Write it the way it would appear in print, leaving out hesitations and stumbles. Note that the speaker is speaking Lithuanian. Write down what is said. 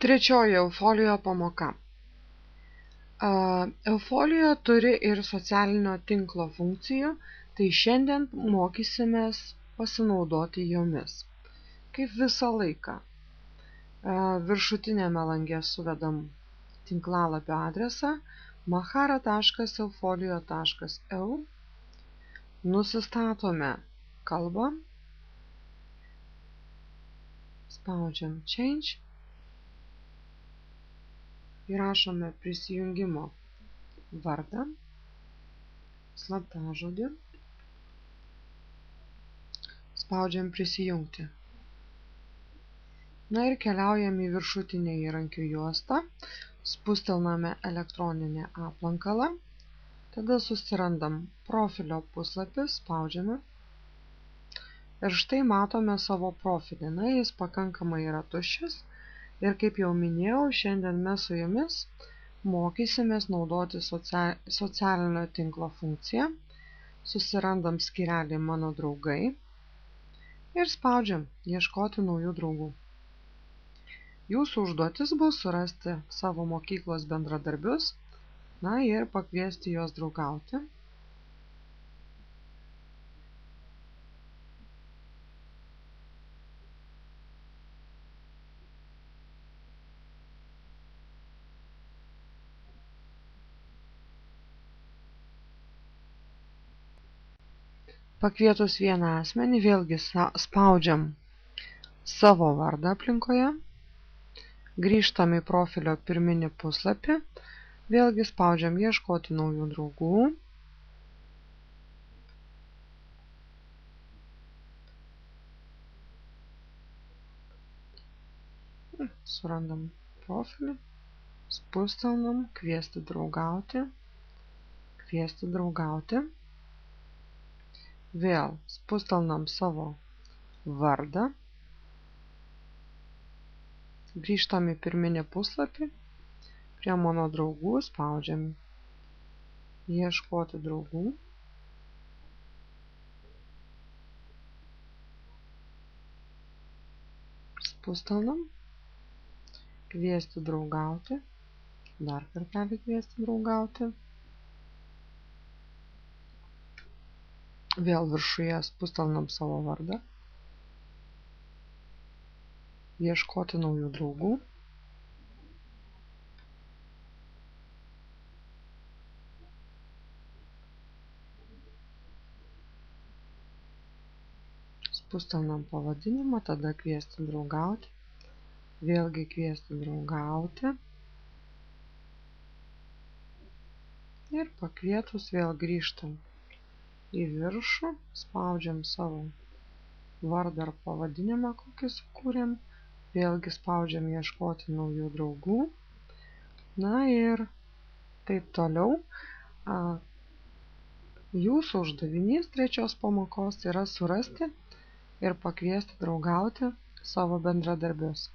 Trečioji Eufolio pamoka. Eufolio turi ir socialinio tinklo funkcijų, tai šiandien mokysimės pasinaudoti jomis. Kaip visą laiką. Viršutinėme lange suvedam tinklalapio adresą mahara.eufolio.eu. Nusistatome kalbą. Spaudžiam Change. Įrašome prisijungimo vardą, slaptažodį, spaudžiam prisijungti. Na ir keliaujam į viršutinę įrankių juostą, spustelname elektroninę aplankalą, tada susirandam profilio puslapį, spaudžiame ir štai matome savo profilį. Na, jis pakankamai yra tuščias. Ir kaip jau minėjau, šiandien mes su jumis mokysimės naudoti socialinio tinklo funkciją. Susirandam skyrelį Mano draugai ir spaudžiam Ieškoti naujų draugų. Jūsų užduotis bus surasti savo mokyklos bendradarbius, na ir pakviesti juos draugauti. Pakvietus vieną asmenį, vėlgi spaudžiam savo vardą aplinkoje, grįžtam į profilio pirminį puslapį, vėlgi spaudžiam Ieškoti naujų draugų. Surandam profilį, spustelnam Kviesti draugauti, kviesti draugauti. Vėl spustelnam savo vardą, grįžtam į pirminį puslapį, prie Mano draugų spaudžiam Ieškoti draugų. Spustelnam Kviesti draugauti, dar kartelį Kviesti draugauti. Vėl viršuje spustelnam savo vardą, Ieškoti naujų draugų. Spustelnam pavadinimą, tada Kviesti draugauti, vėlgi Kviesti draugauti. Ir pakvietus vėl grįžtam į viršų, spaudžiam savo vardą ar pavadinimą, kokį sukūrėm, vėlgi spaudžiam Ieškoti naujų draugų. Na ir taip toliau. Jūsų uždavinys trečios pamokos yra surasti ir pakviesti draugauti savo bendradarbius.